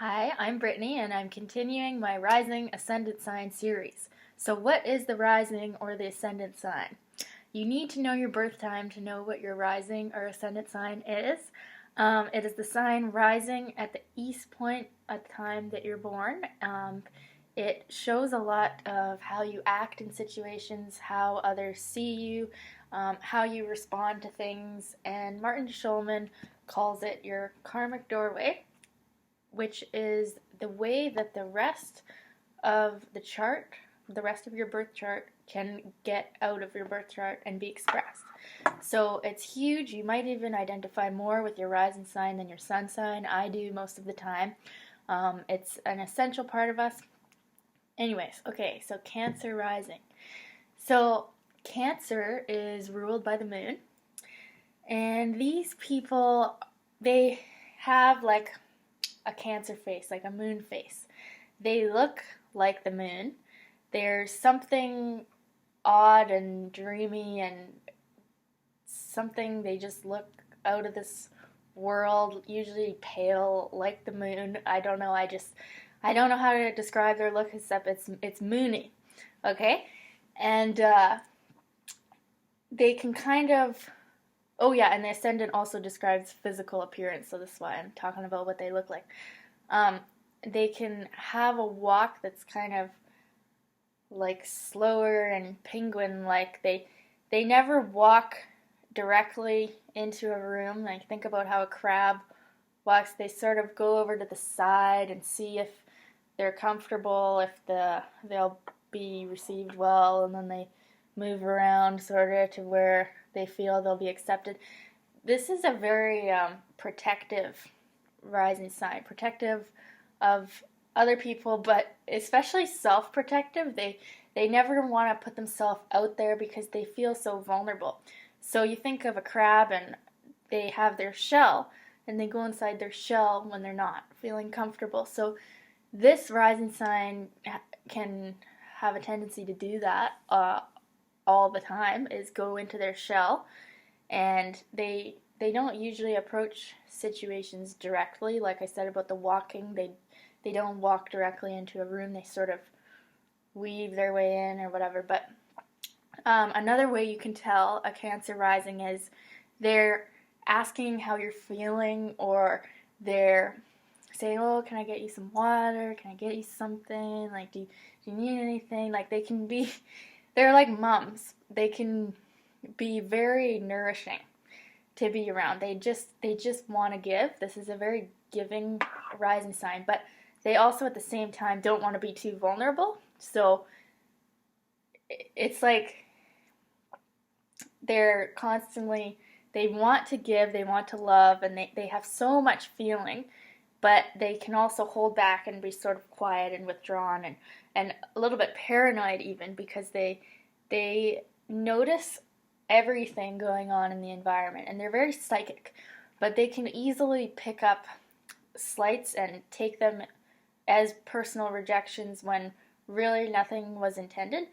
Hi, I'm Brittany, and I'm continuing my Rising Ascendant Sign series. So, what is the rising or the ascendant sign? You need to know your birth time to know what your rising or ascendant sign is. It is the sign rising at the east point at the time that you're born. It shows a lot of how you act in situations, how others see you, how you respond to things, and Martin Schulman calls it your karmic doorway, which is the way that the rest of the chart, the rest of your birth chart, can get out of your birth chart and be expressed. So it's huge. You might even identify more with your rising sign than your sun sign. I do most of the time. It's an essential part of us. Anyways, okay, so Cancer rising. So Cancer is ruled by the moon, and these people, they have like a Cancer face, like a moon face. They look like the moon. There's something odd and dreamy and something, they just look out of this world, usually pale like the moon. I don't know, I don't know how to describe their look except it's moony. Okay? And they can kind of, oh yeah, and the ascendant also describes physical appearance, so this is why I'm talking about what they look like. They can have a walk that's kind of like slower and penguin-like. They never walk directly into a room. Like, think about how a crab walks. They sort of go over to the side and see if they're comfortable, if they'll be received well, and then they move around sort of to where they feel they'll be accepted. This is a very protective rising sign, protective of other people, but especially self-protective. They never want to put themselves out there because they feel so vulnerable. So you think of a crab and they have their shell and they go inside their shell when they're not feeling comfortable. So this rising sign can have a tendency to do that all the time, is go into their shell, and they don't usually approach situations directly. Like I said about the walking, they don't walk directly into a room. They sort of weave their way in or whatever. But another way you can tell a Cancer rising is they're asking how you're feeling, or they're saying, oh, can I get you some water? Can I get you something? Like, do you need anything? Like, they're like mums. They can be very nourishing to be around. They just want to give. This is a very giving rising sign, but they also at the same time don't want to be too vulnerable. So it's like they're constantly, they want to give, they want to love, and they have so much feeling, but they can also hold back and be sort of quiet and withdrawn and a little bit paranoid even, because they notice everything going on in the environment, and they're very psychic, but they can easily pick up slights and take them as personal rejections when really nothing was intended.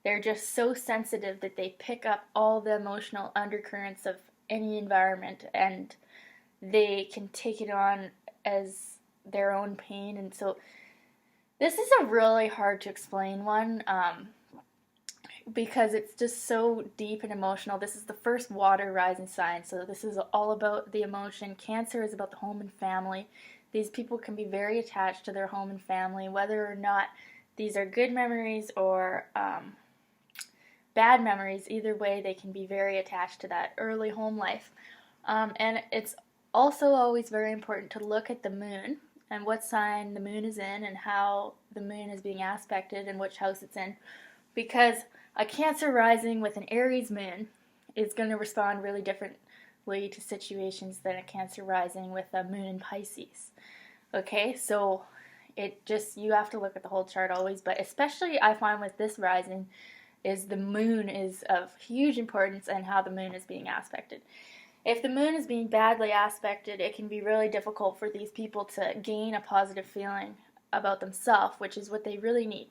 They're just so sensitive that they pick up all the emotional undercurrents of any environment, and they can take it on as their own pain. And so this is a really hard to explain one, because it's just so deep and emotional. This is the first water rising sign, so this is all about the emotion. Cancer is about the home and family. These people can be very attached to their home and family, whether or not these are good memories or bad memories. Either way, they can be very attached to that early home life. And it's also always very important to look at the moon and what sign the moon is in and how the moon is being aspected and which house it's in, because a Cancer rising with an Aries moon is going to respond really differently to situations than a Cancer rising with a moon in Pisces. Okay, so you have to look at the whole chart always, but especially I find with this rising is the moon is of huge importance and how the moon is being aspected. If the moon is being badly aspected, it can be really difficult for these people to gain a positive feeling about themselves, which is what they really need.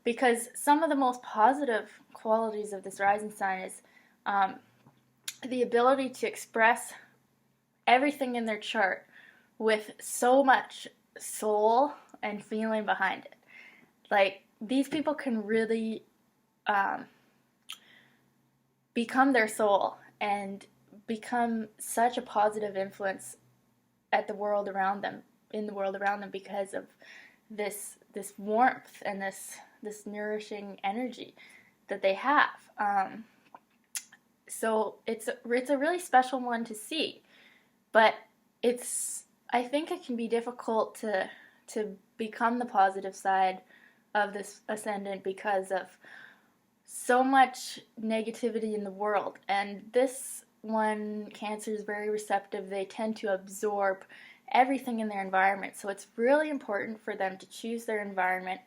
Because some of the most positive qualities of this rising sign is the ability to express everything in their chart with so much soul and feeling behind it. Like, these people can really um, become their soul and become such a positive influence at the world around them, in the world around them, because of this warmth and this nourishing energy that they have. So it's a really special one to see, but I think it can be difficult to become the positive side of this ascendant because of so much negativity in the world. And this one, Cancer, is very receptive. They tend to absorb everything in their environment. So it's really important for them to choose their environment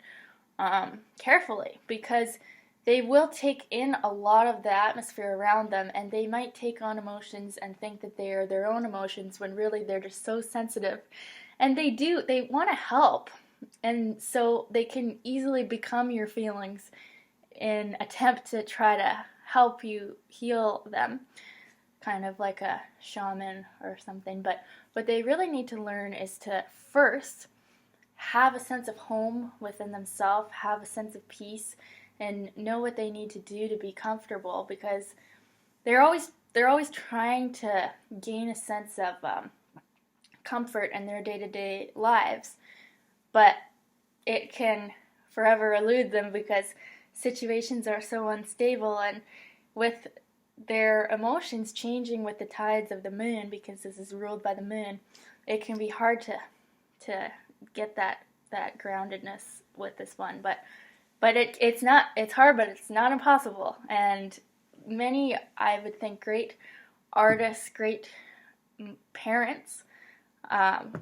carefully, because they will take in a lot of the atmosphere around them, and they might take on emotions and think that they are their own emotions when really they're just so sensitive. And they want to help. And so they can easily become your feelings in attempt to try to help you heal them, kind of like a shaman or something. But what they really need to learn is to first have a sense of home within themselves, have a sense of peace, and know what they need to do to be comfortable, because they're always trying to gain a sense of comfort in their day-to-day lives, but it can forever elude them because situations are so unstable, and with their emotions changing with the tides of the moon, because this is ruled by the moon, it can be hard to get that groundedness with this one. But it's hard, but it's not impossible. And many, I would think, great artists, great parents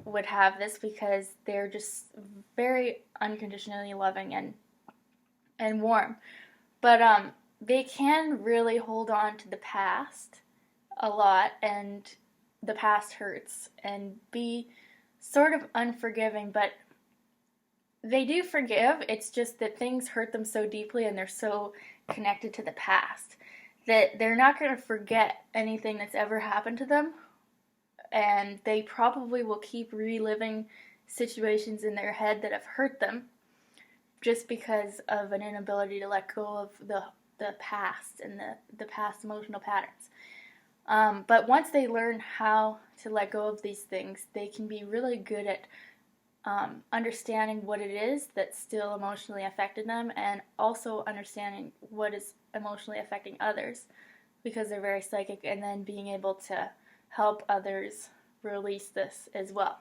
would have this, because they're just very unconditionally loving and warm. But they can really hold on to the past a lot, and the past hurts, and be sort of unforgiving. But they do forgive. It's just that things hurt them so deeply, and they're so connected to the past that they're not going to forget anything that's ever happened to them. And they probably will keep reliving situations in their head that have hurt them, just because of an inability to let go of the past and the past emotional patterns. But once they learn how to let go of these things, they can be really good at understanding what it is that's still emotionally affecting them, and also understanding what is emotionally affecting others, because they're very psychic, and then being able to help others release this as well.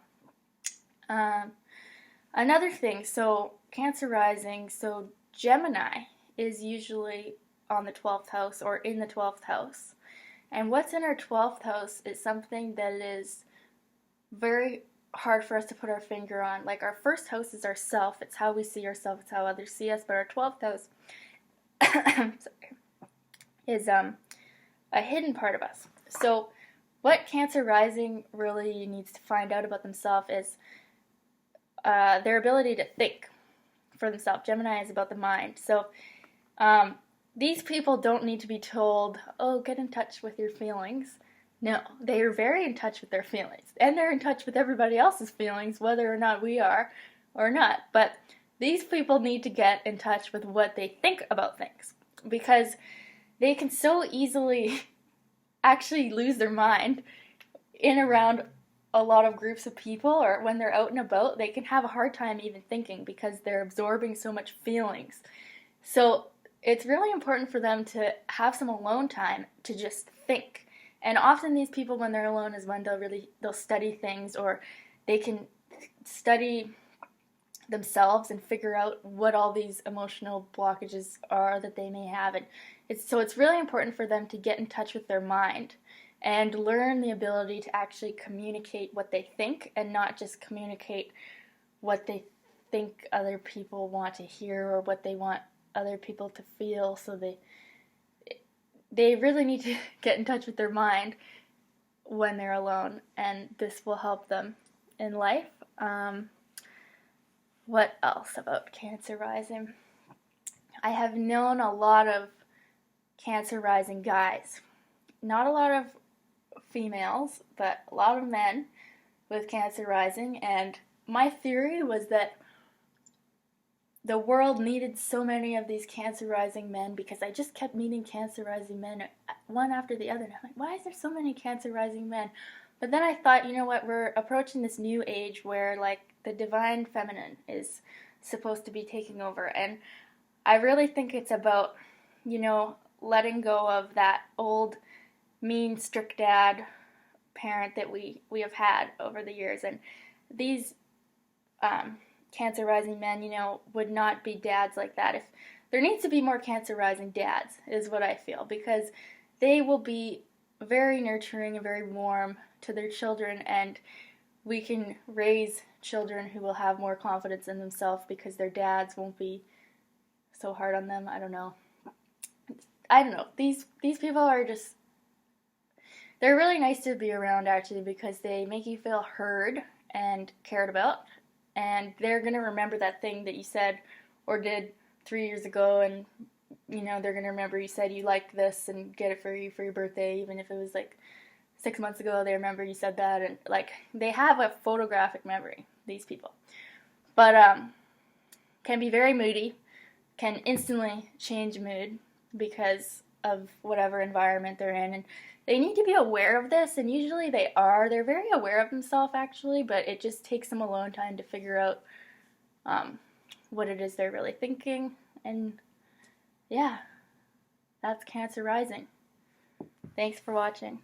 Another thing, so Cancer rising, so Gemini is usually on the 12th house or in the 12th house. And what's in our 12th house is something that is very hard for us to put our finger on. Like, our first house is ourself. It's how we see ourselves. It's how others see us. But our 12th house is a hidden part of us. So what Cancer rising really needs to find out about themselves is their ability to think for themselves. Gemini is about the mind. So these people don't need to be told, oh, get in touch with your feelings. No, they are very in touch with their feelings. And they're in touch with everybody else's feelings, whether or not we are or not. But these people need to get in touch with what they think about things, because they can so easily actually lose their mind in around a lot of groups of people, or when they're out and about, they can have a hard time even thinking because they're absorbing so much feelings. So it's really important for them to have some alone time to just think. And often these people, when they're alone, is when they'll study things, or they can study themselves and figure out what all these emotional blockages are that they may have. And it's really important for them to get in touch with their mind and learn the ability to actually communicate what they think, and not just communicate what they think other people want to hear or what they want other people to feel. So they really need to get in touch with their mind when they're alone, and this will help them in life. What else about Cancer rising? I have known a lot of Cancer rising guys. Not a lot of females, but a lot of men with Cancer rising, and my theory was that the world needed so many of these Cancer rising men because I just kept meeting Cancer rising men one after the other. And I'm like, why is there so many Cancer rising men? But then I thought, you know what, we're approaching this new age where like the divine feminine is supposed to be taking over. And I really think it's about, letting go of that old mean, strict dad parent that we have had over the years. And these Cancer rising men, would not be dads like that. If there needs to be more Cancer rising dads, is what I feel, because they will be very nurturing and very warm to their children, and we can raise children who will have more confidence in themselves because their dads won't be so hard on them. I don't know. These people are just, they're really nice to be around actually, because they make you feel heard and cared about, and they're going to remember that thing that you said or did 3 years ago, and they're going to remember you said you liked this and get it for you for your birthday, even if it was like 6 months ago. They remember you said that, and like they have a photographic memory, these people. But can be very moody, can instantly change mood because of whatever environment they're in, and they need to be aware of this, and usually they are. They're very aware of themselves, actually, but it just takes them alone time to figure out what it is they're really thinking. And yeah, that's Cancer rising. Thanks for watching.